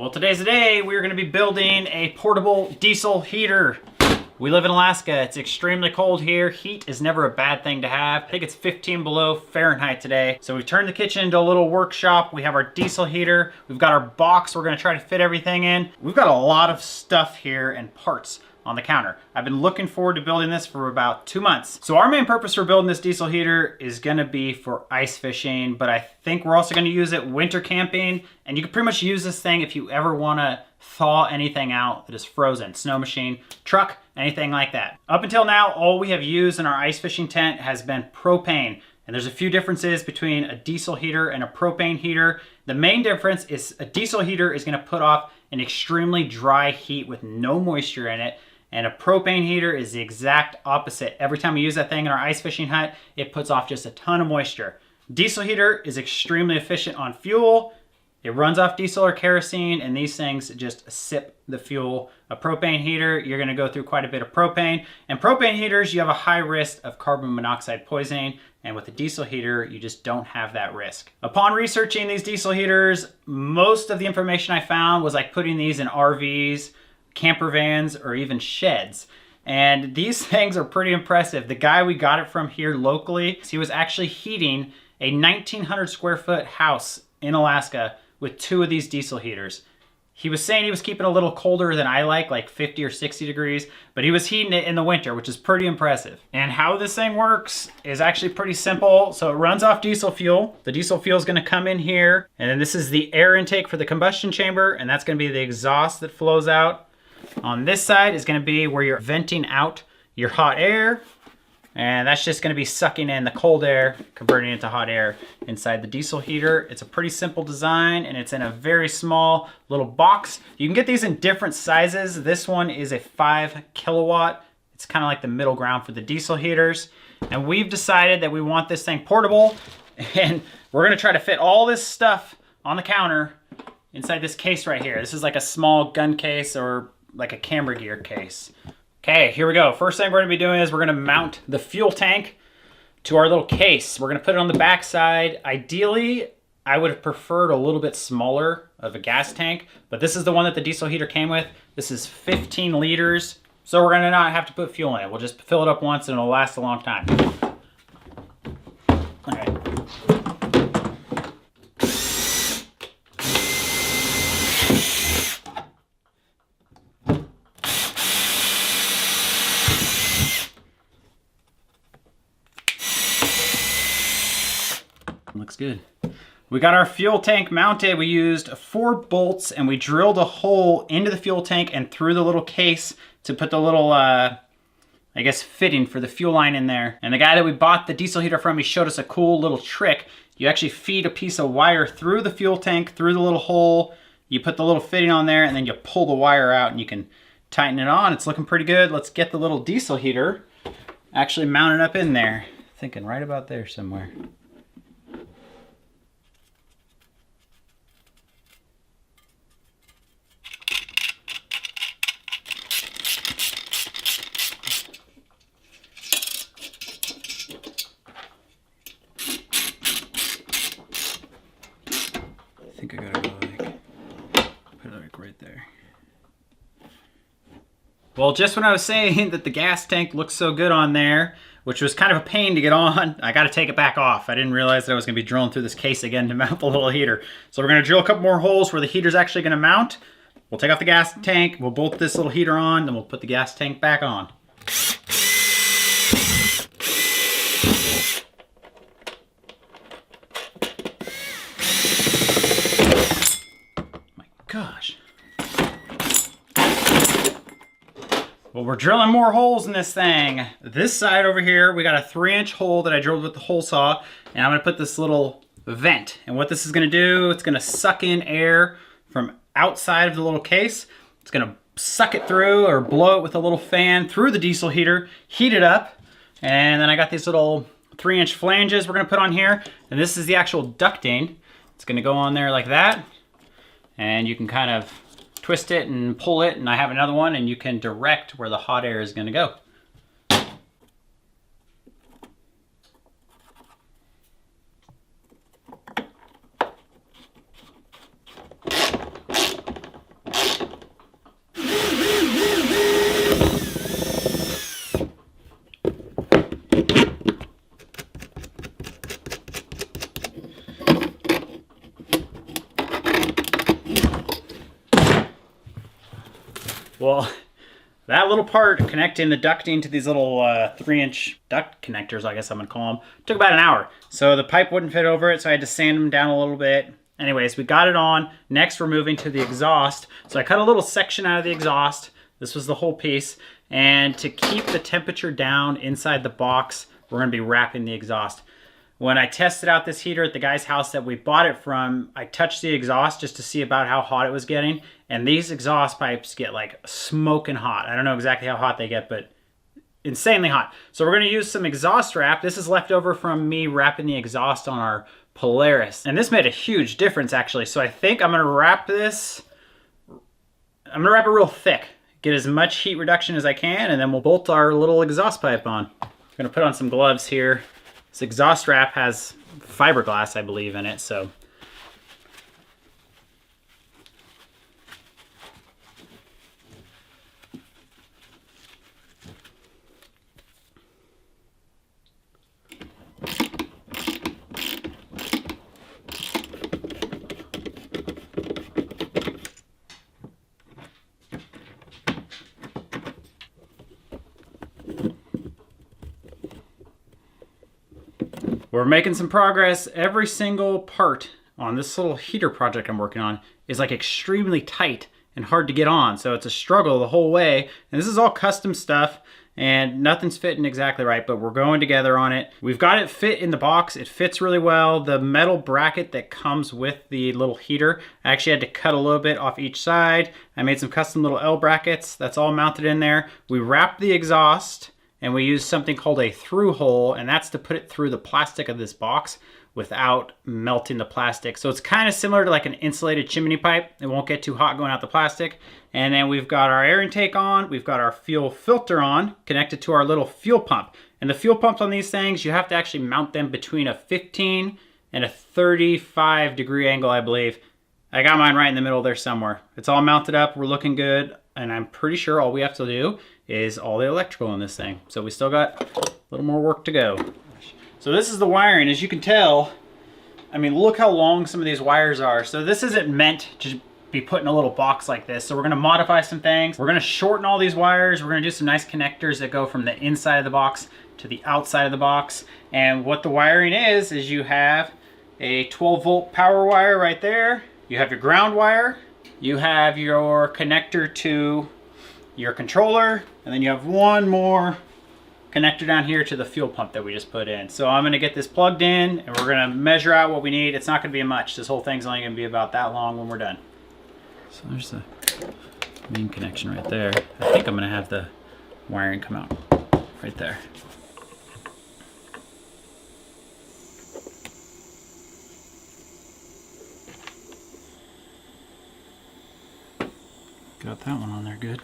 Well, today's the day we're going to be building a portable diesel heater. We live in Alaska. It's extremely cold here. Heat is never a bad thing to have. I think it's 15 below Fahrenheit today. So we've turned the kitchen into a little workshop. We have our diesel heater. We've got our box we're going to try to fit everything in. We've got a lot of stuff here and parts on the counter. I've been looking forward to building this for about 2 months. So our main purpose for building this diesel heater is gonna be for ice fishing, but I think we're also gonna use it winter camping, and you can pretty much use this thing if you ever wanna thaw anything out that is frozen. Snow machine, truck, anything like that. Up until now, all we have used in our ice fishing tent has been propane. And there's a few differences between a diesel heater and a propane heater. The main difference is a diesel heater is gonna put off an extremely dry heat with no moisture in it. And a propane heater is the exact opposite. Every time we use that thing in our ice fishing hut, it puts off just a ton of moisture. Diesel heater is extremely efficient on fuel. It runs off diesel or kerosene, and these things just sip the fuel. A propane heater, you're gonna go through quite a bit of propane. And propane heaters, you have a high risk of carbon monoxide poisoning. And with a diesel heater, you just don't have that risk. Upon researching these diesel heaters, most of the information I found was like putting these in RVs, camper vans, or even sheds. And these things are pretty impressive. The guy we got it from here locally, he was actually heating a 1,900 square foot house in Alaska with 2 of these diesel heaters. He was saying he was keeping a little colder than I like 50 or 60 degrees, but he was heating it in the winter, which is pretty impressive. And how this thing works is actually pretty simple. So it runs off diesel fuel. The diesel fuel is gonna come in here, and then this is the air intake for the combustion chamber, and that's gonna be the exhaust that flows out. On this side is gonna be where you're venting out your hot air, and that's just gonna be sucking in the cold air, converting it into hot air inside the diesel heater. It's a pretty simple design, and it's in a very small little box. You can get these in different sizes. This one is a 5 kilowatt. It's kind of like the middle ground for the diesel heaters. And we've decided that we want this thing portable, and we're gonna try to fit all this stuff on the counter inside this case right here. This is like a small gun case or like a camera gear case. Okay, here we go. First thing we're gonna be doing is we're gonna mount the fuel tank to our little case. We're gonna put it on the back side. Ideally, I would have preferred a little bit smaller of a gas tank, but this is the one that the diesel heater came with. This is 15 liters, so we're gonna not have to put fuel in it. We'll just fill it up once and it'll last a long time. All right. Looks good. We got our fuel tank mounted. We used 4 bolts and we drilled a hole into the fuel tank and through the little case to put the little, I guess, fitting for the fuel line in there. And the guy that we bought the diesel heater from, he showed us a cool little trick. You actually feed a piece of wire through the fuel tank, through the little hole. You put the little fitting on there and then you pull the wire out and you can tighten it on. It's looking pretty good. Let's get the little diesel heater actually mounted up in there. Thinking right about there somewhere. I think I gotta go put it like right there. Well, just when I was saying that the gas tank looks so good on there, which was kind of a pain to get on, I gotta take it back off. I didn't realize that I was gonna be drilling through this case again to mount the little heater. So we're gonna drill a couple more holes where the heater's actually gonna mount. We'll take off the gas tank, we'll bolt this little heater on, then we'll put the gas tank back on. Gosh. Well, we're drilling more holes in this thing. This side over here, we got a 3-inch hole that I drilled with the hole saw, and I'm gonna put this little vent. And what this is gonna do, it's gonna suck in air from outside of the little case. It's gonna suck it through or blow it with a little fan through the diesel heater, heat it up, and then I got these little 3-inch flanges we're gonna put on here, and this is the actual ducting. It's gonna go on there like that. And you can kind of twist it and pull it, and I have another one, and you can direct where the hot air is gonna go. Well, that little part connecting the ducting to these little 3-inch duct connectors, I guess I'm gonna call them, took about an hour. So the pipe wouldn't fit over it, so I had to sand them down a little bit. Anyways, we got it on. Next, we're moving to the exhaust. So I cut a little section out of the exhaust. This was the whole piece. And to keep the temperature down inside the box, we're gonna be wrapping the exhaust. When I tested out this heater at the guy's house that we bought it from, I touched the exhaust just to see about how hot it was getting. And these exhaust pipes get like smoking hot. I don't know exactly how hot they get, but insanely hot. So we're gonna use some exhaust wrap. This is left over from me wrapping the exhaust on our Polaris. And this made a huge difference actually. So I think I'm gonna wrap this, I'm gonna wrap it real thick, get as much heat reduction as I can, and then we'll bolt our little exhaust pipe on. I'm gonna put on some gloves here. This exhaust wrap has fiberglass, I believe, in it, so. We're making some progress. Every single part on this little heater project I'm working on is like extremely tight and hard to get on. So it's a struggle the whole way. And this is all custom stuff and nothing's fitting exactly right, but we're going together on it. We've got it fit in the box. It fits really well. The metal bracket that comes with the little heater, I actually had to cut a little bit off each side. I made some custom little L brackets. That's all mounted in there. We wrapped the exhaust and we use something called a through hole, and that's to put it through the plastic of this box without melting the plastic. So it's kind of similar to like an insulated chimney pipe. It won't get too hot going out the plastic. And then we've got our air intake on, we've got our fuel filter on, connected to our little fuel pump. And the fuel pumps on these things, you have to actually mount them between a 15 and a 35 degree angle, I believe. I got mine right in the middle there somewhere. It's all mounted up, we're looking good, and I'm pretty sure all we have to do is all the electrical in this thing. So we still got a little more work to go. So this is the wiring. As you can tell, I mean, look how long some of these wires are. So this isn't meant to be put in a little box like this. So we're gonna modify some things. We're gonna shorten all these wires. We're gonna do some nice connectors that go from the inside of the box to the outside of the box. And what the wiring is you have a 12-volt power wire right there. You have your ground wire. You have your connector to your controller. And then you have one more connector down here to the fuel pump that we just put in. So I'm gonna get this plugged in and we're gonna measure out what we need. It's not gonna be much. This whole thing's only gonna be about that long when we're done. So there's the main connection right there. I think I'm gonna have the wiring come out right there. Got that one on there good.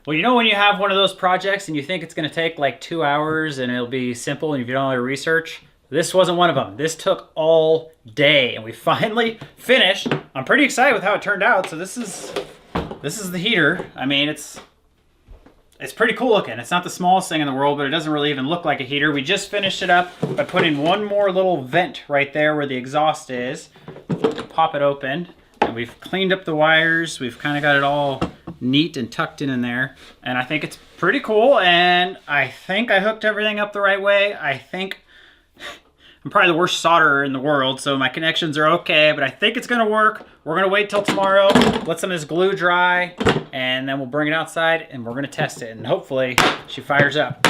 Well, you know when you have one of those projects and you think it's gonna take like 2 hours and it'll be simple and you've done all your research? This wasn't one of them. This took all day and we finally finished. I'm pretty excited with how it turned out. So this is the heater. I mean, it's pretty cool looking. It's not the smallest thing in the world, but it doesn't really even look like a heater. We just finished it up by putting one more little vent right there where the exhaust is. Pop it open. And we've cleaned up the wires. We've kind of got it all neat and tucked in there. And I think it's pretty cool. And I think I hooked everything up the right way. I think I'm probably the worst solderer in the world, so my connections are okay, but I think it's gonna work. We're gonna wait till tomorrow, let some of this glue dry, and then we'll bring it outside and we're gonna test it. And hopefully she fires up.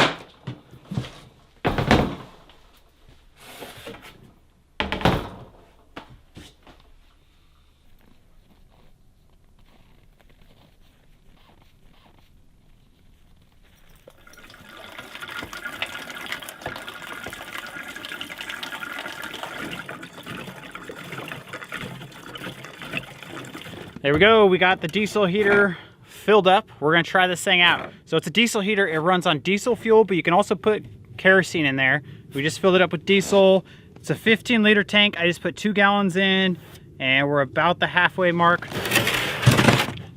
Hey There we go. We got the diesel heater filled up. We're gonna try this thing out. So it's a diesel heater. It runs on diesel fuel, but you can also put kerosene in there. We just filled it up with diesel. It's a 15-liter tank. I just put 2 gallons in, and we're about the halfway mark.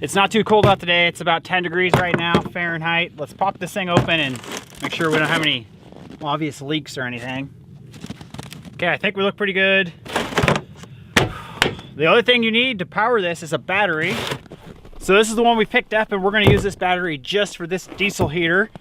It's not too cold out today. It's about 10 degrees right now, Fahrenheit. Let's pop this thing open and make sure we don't have any obvious leaks or anything. Okay, I think we look pretty good. The other thing you need to power this is a battery. So this is the one we picked up, and we're gonna use this battery just for this diesel heater.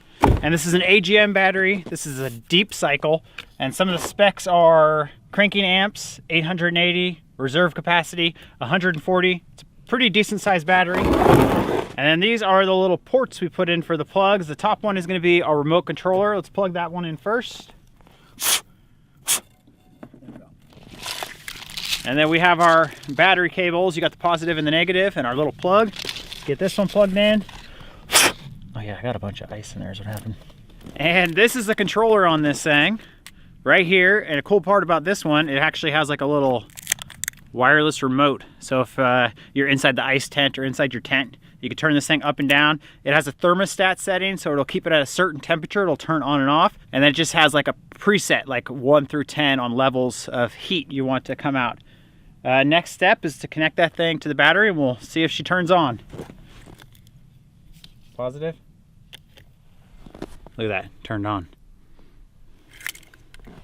And this is an AGM battery. This is a deep cycle. And some of the specs are cranking amps, 880, reserve capacity, 140. It's a pretty decent sized battery. And then these are the little ports we put in for the plugs. The top one is gonna be our remote controller. Let's plug that one in first. And then we have our battery cables. You got the positive and the negative, and our little plug. Let's get this one plugged in. Oh yeah, I got a bunch of ice in there is what happened. And this is the controller on this thing right here. And a cool part about this one, it actually has like a little wireless remote. So if you're inside the ice tent or inside your tent, you can turn this thing up and down. It has a thermostat setting, so it'll keep it at a certain temperature. It'll turn on and off. And then it just has like a preset, like 1 through 10 on levels of heat you want to come out. Next step is to connect that thing to the battery, and we'll see if she turns on. Positive. Look at that, turned on.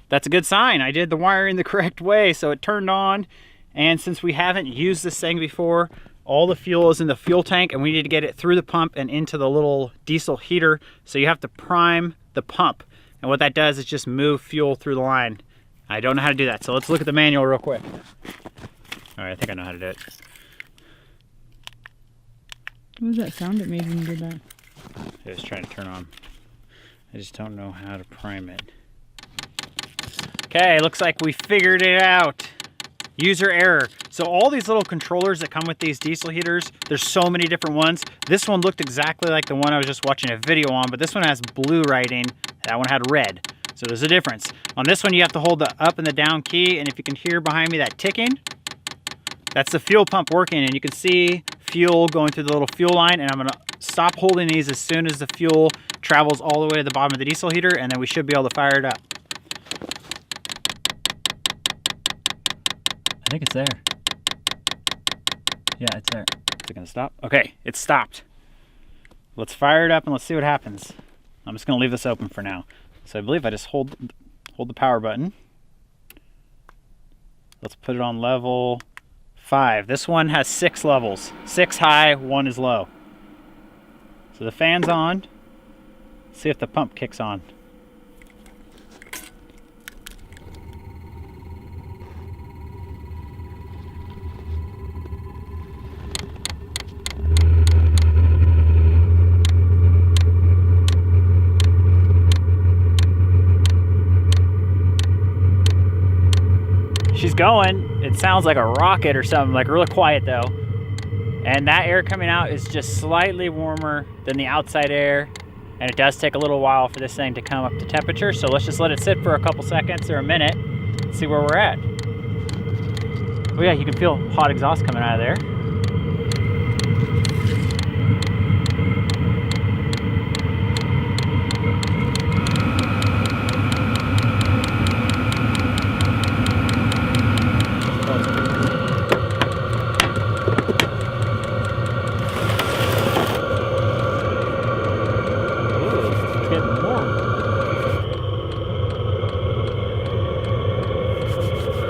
That's a good sign. I did the wiring the correct way, so it turned on. And since we haven't used this thing before, all the fuel is in the fuel tank, and we need to get it through the pump and into the little diesel heater. So you have to prime the pump. And what that does is just move fuel through the line. I don't know how to do that, so let's look at the manual real quick. All right, I think I know how to do it. What was that sound it made when you did that? I was trying to turn on. I just don't know how to prime it. Okay, looks like we figured it out. User error. So all these little controllers that come with these diesel heaters, there's so many different ones. This one looked exactly like the one I was just watching a video on, but this one has blue writing. That one had red. So there's a difference. On this one, you have to hold the up and the down key, and if you can hear behind me that ticking, that's the fuel pump working, and you can see fuel going through the little fuel line, and I'm gonna stop holding these as soon as the fuel travels all the way to the bottom of the diesel heater, and then we should be able to fire it up. I think it's there. Yeah, it's there. Is it gonna stop? Okay, it's stopped. Let's fire it up and let's see what happens. I'm just gonna leave this open for now. So I believe I just hold the power button. Let's put it on level 5. This one has 6 levels. 6 high, 1 is low. So the fan's on. Let's see if the pump kicks on. She's going. It sounds like a rocket or something, like really quiet though. And that air coming out is just slightly warmer than the outside air. And it does take a little while for this thing to come up to temperature. So let's just let it sit for a couple seconds or a minute, see where we're at. Oh yeah, you can feel hot exhaust coming out of there.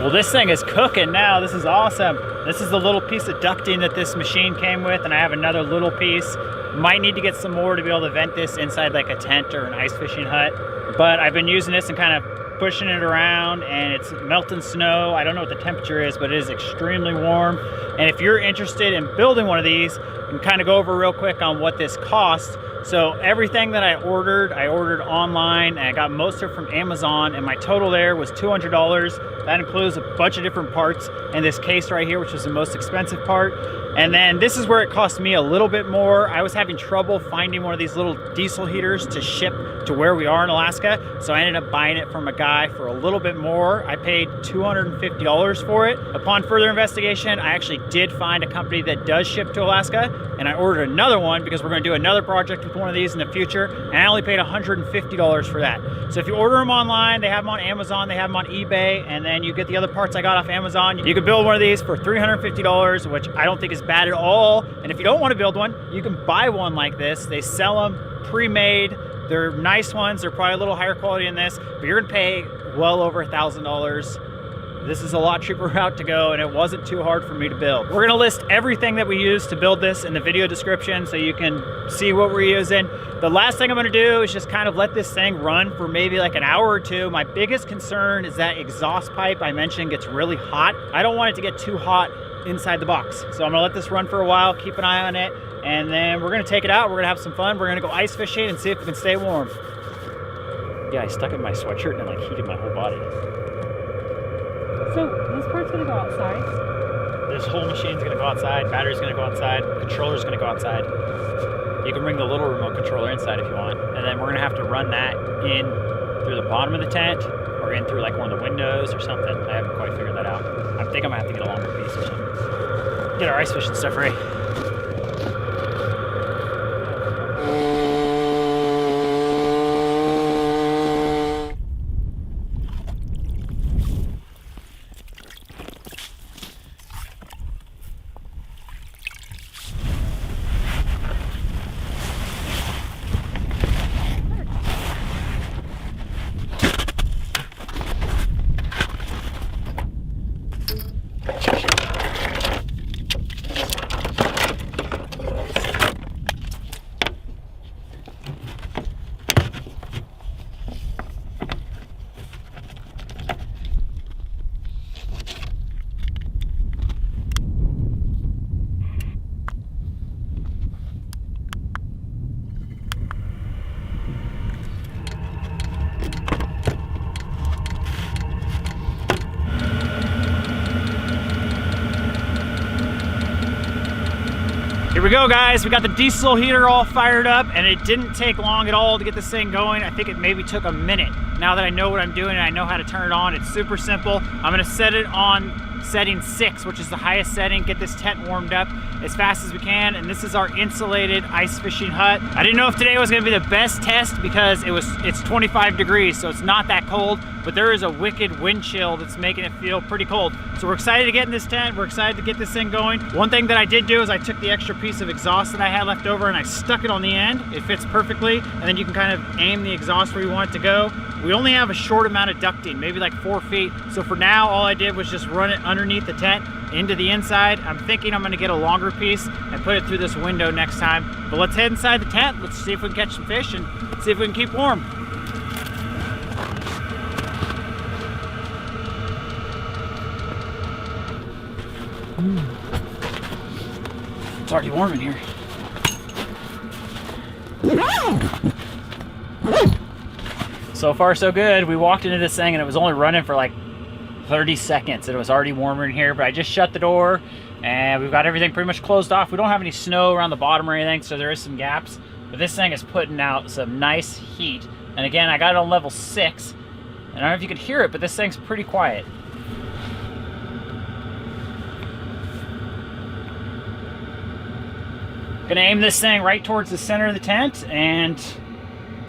Well, this thing is cooking now. This is awesome. This is the little piece of ducting that this machine came with, and I have another little piece. Might need to get some more to be able to vent this inside like a tent or an ice fishing hut. But I've been using this and kind of pushing it around, and it's melting snow. I don't know what the temperature is, but it is extremely warm. And if you're interested in building one of these, and kind of go over real quick on what this costs. So everything that I ordered online, and I got most of it from Amazon, and my total there was $200. That includes a bunch of different parts and this case right here, which was the most expensive part. And then this is where it cost me a little bit more. I was having trouble finding one of these little diesel heaters to ship to where we are in Alaska, so I ended up buying it from a guy for a little bit more. I paid $250 for it. Upon further investigation, I actually did find a company that does ship to Alaska, and I ordered another one because we're going to do another project with one of these in the future, and I only paid $150 for that. So if you order them online, they have them on Amazon, they have them on eBay, and then you get the other parts I got off Amazon. You can build one of these for $350, which I don't think is bad at all. And if you don't want to build one, you can buy one like this. They sell them pre-made. They're nice ones. They're probably a little higher quality than this, but you're gonna pay well over $1,000. This is a lot cheaper route to go, and it wasn't too hard for me to build. We're gonna list everything that we use to build this in the video description so you can see what we're using. The last thing I'm gonna do is just kind of let this thing run for maybe like an hour or two. My biggest concern is that exhaust pipe I mentioned gets really hot. I don't want it to get too hot inside the box. So I'm gonna let this run for a while, keep an eye on it, and then we're gonna take it out, we're gonna have some fun, we're gonna go ice fishing and see if we can stay warm. Yeah, I stuck it in my sweatshirt and it like heated my whole body. So this part's gonna go outside? This whole machine's gonna go outside, battery's gonna go outside, controller's gonna go outside. You can bring the little remote controller inside if you want, and then we're gonna have to run that in through the bottom of the tent or in through like one of the windows or something. I haven't quite figured that out. I think I'm gonna have to get a longer piece or something. Get our ice fishing stuff ready. Here we go, guys. We got the diesel heater all fired up, and it didn't take long at all to get this thing going. I think it maybe took a minute. Now that I know what I'm doing and I know how to turn it on, it's super simple. I'm gonna set it on setting 6, which is the highest setting, get this tent warmed up as fast as we can. And this is our insulated ice fishing hut. I didn't know if today was gonna be the best test because it's 25 degrees, so it's not that cold, but there is a wicked wind chill that's making it feel pretty cold. So we're excited to get in this tent. We're excited to get this thing going. One thing that I did do is I took the extra piece of exhaust that I had left over and I stuck it on the end. It fits perfectly, and then you can kind of aim the exhaust where you want it to go. We only have a short amount of ducting, maybe like 4 feet. So for now, all I did was just run it underneath the tent into the inside. I'm thinking I'm gonna get a longer piece and put it through this window next time. But let's head inside the tent. Let's see if we can catch some fish and see if we can keep warm. It's already warm in here. So far so good. We walked into this thing and it was only running for like 30 seconds and it was already warmer in here, but I just shut the door and we've got everything pretty much closed off. We don't have any snow around the bottom or anything, so there is some gaps, but this thing is putting out some nice heat. And again, I got it on level 6, and I don't know if you could hear it, but this thing's pretty quiet. Gonna aim this thing right towards the center of the tent, and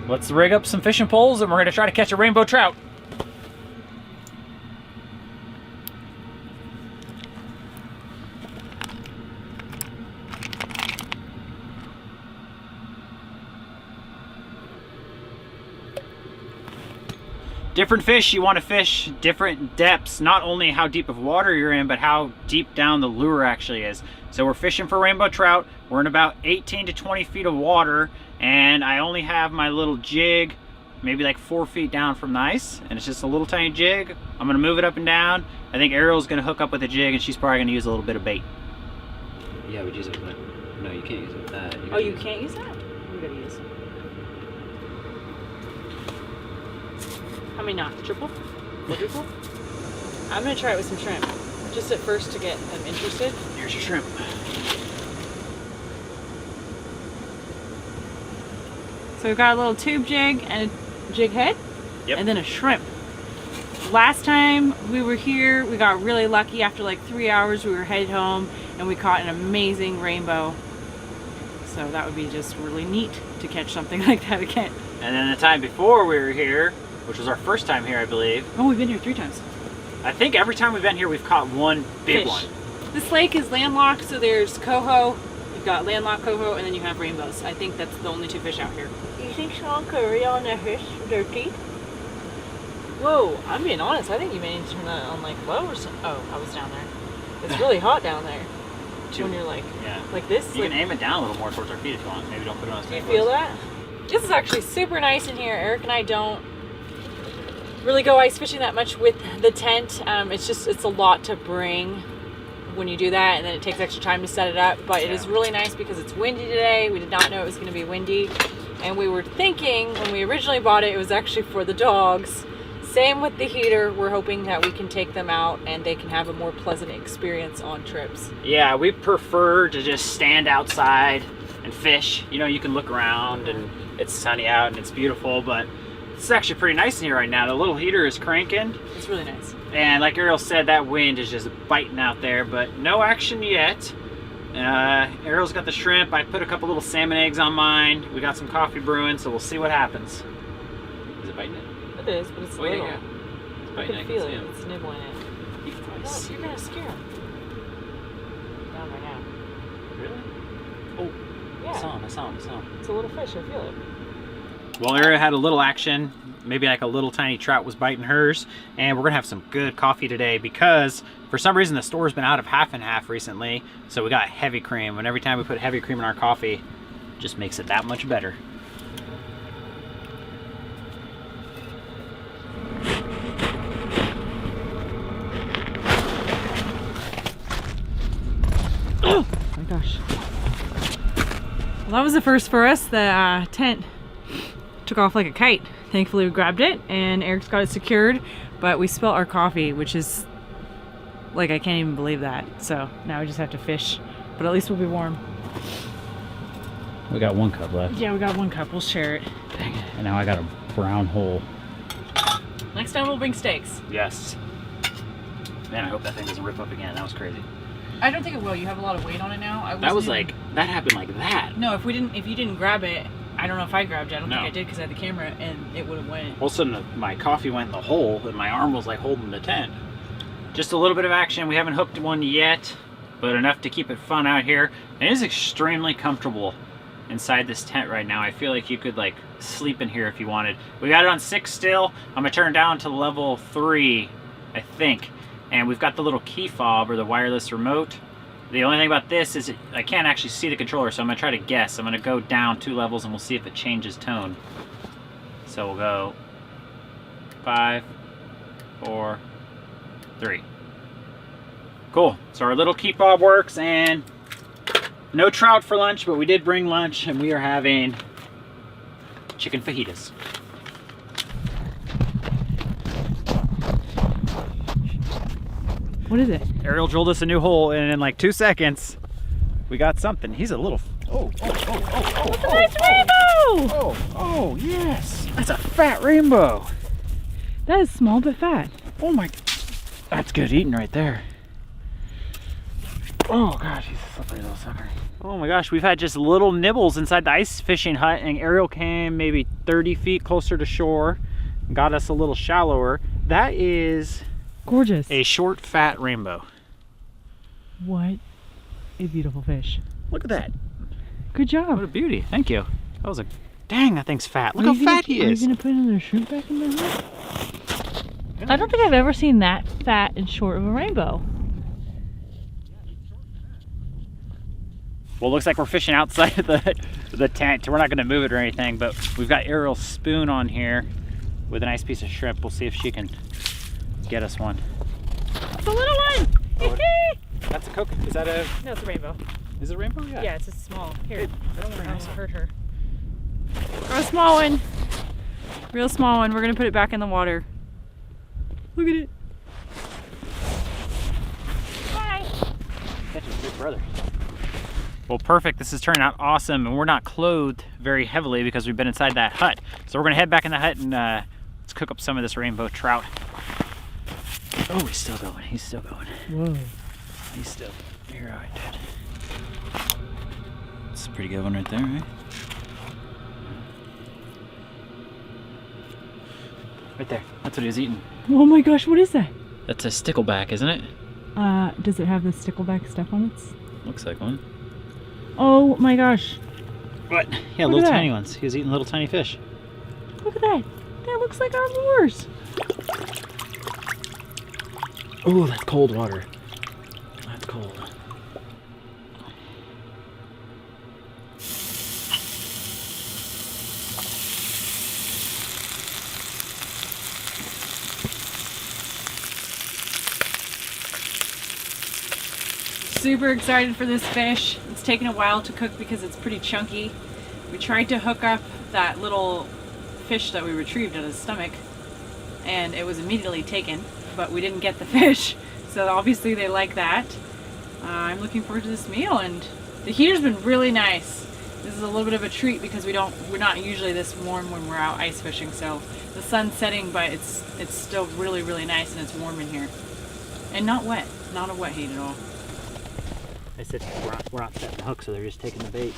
let's rig up some fishing poles, and we're gonna try to catch a rainbow trout. Different fish, you want to fish different depths, not only how deep of water you're in, but how deep down the lure actually is. So we're fishing for rainbow trout. We're in about 18 to 20 feet of water, and I only have my little jig maybe like 4 feet down from the ice, and it's just a little tiny jig. I'm gonna move it up and down. I think Arielle's gonna hook up with a jig, and she's probably gonna use a little bit of bait. Yeah, we'd use it with that. No, you can't use it with that. Oh, you can't use that? What are you gonna use? How many knots? Triple? Quadruple? I'm gonna try it with some shrimp. Just at first to get them interested. Here's your shrimp. So we've got a little tube jig and a jig head. Yep. And then a shrimp. Last time we were here, we got really lucky. After like 3 hours, we were headed home and we caught an amazing rainbow. So that would be just really neat to catch something like that again. And then the time before we were here, which was our first time here, I believe. Oh, we've been here 3 times. I think every time we've been here, we've caught one big one. This lake is landlocked, so there's coho. You've got landlocked coho, and then you have rainbows. I think that's the only 2 fish out here. You think someone could reel on their fish with their teeth? Whoa, I'm being honest. I think you may need to turn that on like low or something. Oh, I was down there. It's really hot down there. When you're like, like this. You like, can aim it down a little more towards our feet if you want. Maybe don't put it on. Do you feel that? This is actually super nice in here. Eric and I don't really go ice fishing that much with the tent. It's a lot to bring when you do that, and then it takes extra time to set it up. But it is really nice because it's windy today. We did not know it was going to be windy, and we were thinking when we originally bought it, it was actually for the dogs. Same with the heater. We're hoping that we can take them out and they can have a more pleasant experience on trips. Yeah, we prefer to just stand outside and fish. You know, you can look around and it's sunny out and it's beautiful, but it's actually pretty nice in here right now. The little heater is cranking. It's really nice. And like Arielle said, that wind is just biting out there, but no action yet. Arielle's got the shrimp. I put a couple little salmon eggs on mine. We got some coffee brewing, so we'll see what happens. Is it biting it? It is, but it's little. Yeah. It's I biting can it. feel it. It's nibbling it. Nice. No, you're gonna scare him. Down right now. Really? Oh, Yeah. I saw him. It's a little fish. I feel it. Well, Arielle had a little action. Maybe like a little tiny trout was biting hers. And we're gonna have some good coffee today because for some reason the store's been out of half and half recently. So we got heavy cream, and every time we put heavy cream in our coffee, it just makes it that much better. Oh my gosh. Well, that was the first for us. The tent took off like a kite. Thankfully we grabbed it and Eric's got it secured, but we spilled our coffee, which is like, I can't even believe that. So now we just have to fish, but at least we'll be warm. We got 1 cup left. Yeah, we got 1 cup. We'll share it. Dang it. And now I got a brown hole. Next time we'll bring steaks. Yes. Man, I hope that thing doesn't rip up again. That was crazy. I don't think it will. You have a lot of weight on it now. That happened like that. No, if you didn't grab it, I don't know if I grabbed it. I don't think No. I did because I had the camera and it would have went. All of a sudden, my coffee went in the hole and my arm was like holding the tent. Just a little bit of action. We haven't hooked one yet, but enough to keep it fun out here. It is extremely comfortable inside this tent right now. I feel like you could like sleep in here if you wanted. We got it on 6 still. I'm gonna turn down to level 3, I think. And we've got the little key fob or the wireless remote. The only thing about this is I can't actually see the controller, so I'm gonna try to guess. I'm gonna go down 2 levels and we'll see if it changes tone. So we'll go 5, 4, 3. Cool. So our little key fob works, and no trout for lunch, but we did bring lunch, and we are having chicken fajitas. What is it? Arielle drilled us a new hole, and in like 2 seconds, we got something. He's a little. Oh, Nice rainbow! oh, yes. That's a fat rainbow. That is small but fat. Oh my. That's good eating right there. Oh gosh, he's a slippery little sucker. Oh my gosh, we've had just little nibbles inside the ice fishing hut, and Arielle came maybe 30 feet closer to shore, got us a little shallower. That is Gorgeous. a short, fat rainbow. What a beautiful fish. Look at that. Good job. What a beauty. Thank you. That was a. Dang, that thing's fat. Look how fat he is. Are you gonna put another shrimp back in there? I don't think I've ever seen that fat and short of a rainbow. Well, it looks like we're fishing outside of the tent. We're not going to move it or anything, but we've got Arielle's spoon on here with a nice piece of shrimp. We'll see if she can get us one. It's a little one! Oh, that's a coconut. Is that a... No, it's a rainbow. Is it a rainbow? Yeah. Yeah, it's a small. Here, I don't want nice. to hurt her. Oh, a small one. Real small one. We're gonna put it back in the water. Look at it. Bye. Catch his big brother. Well, perfect. This is turning out awesome, and we're not clothed very heavily because we've been inside that hut. So we're gonna head back in the hut and let's cook up some of this rainbow trout. Oh, he's still going. He's still going. Whoa. He's still. You're all right, dude. It's a pretty good one right there, right? Right there. That's what he was eating. Oh my gosh, what is that? That's a stickleback, isn't it? Does it have the stickleback stuff on it? Looks like one. Oh my gosh. What? Yeah, Look little at that. tiny ones. He was eating little tiny fish. Look at that. That looks like our lures. Oh, that's cold water. That's cold. Super excited for this fish. It's taken a while to cook because it's pretty chunky. We tried to hook up that little fish that we retrieved out of his stomach and it was immediately taken, but we didn't get the fish. So obviously they like that. I'm looking forward to this meal, and the heater's been really nice. This is a little bit of a treat because we're not usually this warm when we're out ice fishing. So the sun's setting, but it's still really, really nice and it's warm in here. And not wet, not a wet heat at all. They said we're not setting the hook, so they're just taking the bait.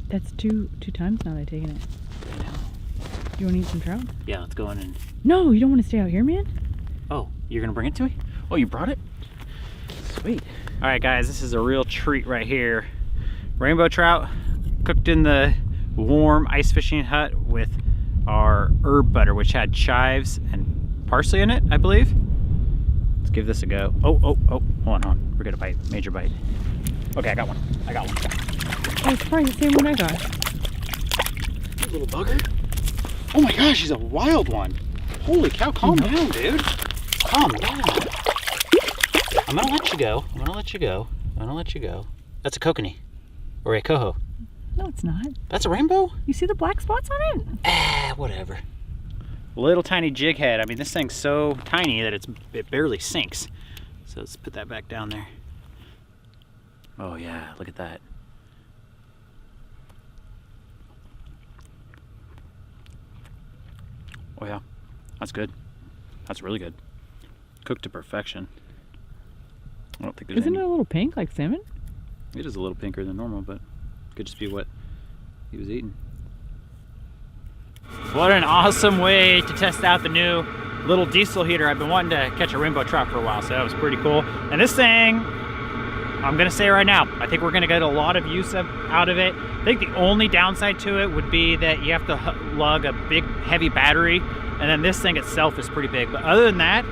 That's two times now they've taken it. I know. You want to eat some trout? Yeah, let's go in and... No, you don't want to stay out here, man? Oh, you're gonna bring it to me? Oh, you brought it? Sweet. All right, guys, this is a real treat right here. Rainbow trout cooked in the warm ice fishing hut with our herb butter, which had chives and parsley in it, I believe. Let's give this a go. Oh, hold on. We're gonna bite, major bite. Okay, I got one. Oh, it's probably the same one I got. Little bugger. Oh my gosh, he's a wild one. Holy cow, calm down, dude. Calm down. I'm gonna let you go. I'm gonna let you go. That's a kokanee. Or a coho. No, it's not. That's a rainbow? You see the black spots on it? Whatever. Little tiny jig head. I mean, this thing's so tiny that it barely sinks. So let's put that back down there. Oh yeah, look at that. Oh yeah, that's good. That's really good. Cooked to perfection. I don't think there's Isn't any... it a little pink like salmon? It is a little pinker than normal, but could just be what he was eating. What an awesome way to test out the new little diesel heater. I've been wanting to catch a rainbow trout for a while, so that was pretty cool. And this thing, I'm gonna say right now, I think we're gonna get a lot of use out of it. I think the only downside to it would be that you have to lug a big heavy battery, and then this thing itself is pretty big. But other than that,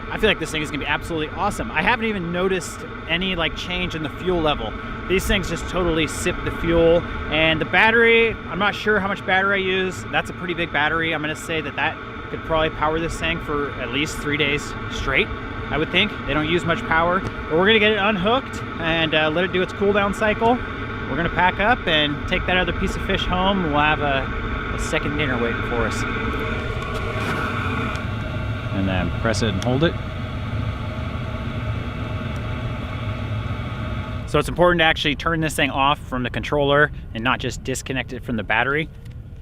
I feel like this thing is gonna be absolutely awesome. I haven't even noticed any like change in the fuel level. These things just totally sip the fuel. And the battery, I'm not sure how much battery I use. That's a pretty big battery. I'm gonna say that could probably power this thing for at least 3 days straight, I would think. They don't use much power. But we're gonna get it unhooked and let it do its cool down cycle. We're gonna pack up and take that other piece of fish home. We'll have a second dinner waiting for us. And then press it and hold it. So it's important to actually turn this thing off from the controller and not just disconnect it from the battery,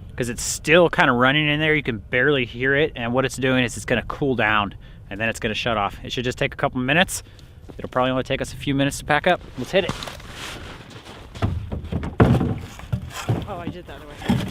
because it's still kind of running in there. You can barely hear it, and what it's doing is it's gonna cool down and then it's gonna shut off. It should just take a couple minutes. It'll probably only take us a few minutes to pack up. Let's hit it. Oh, I did that other way.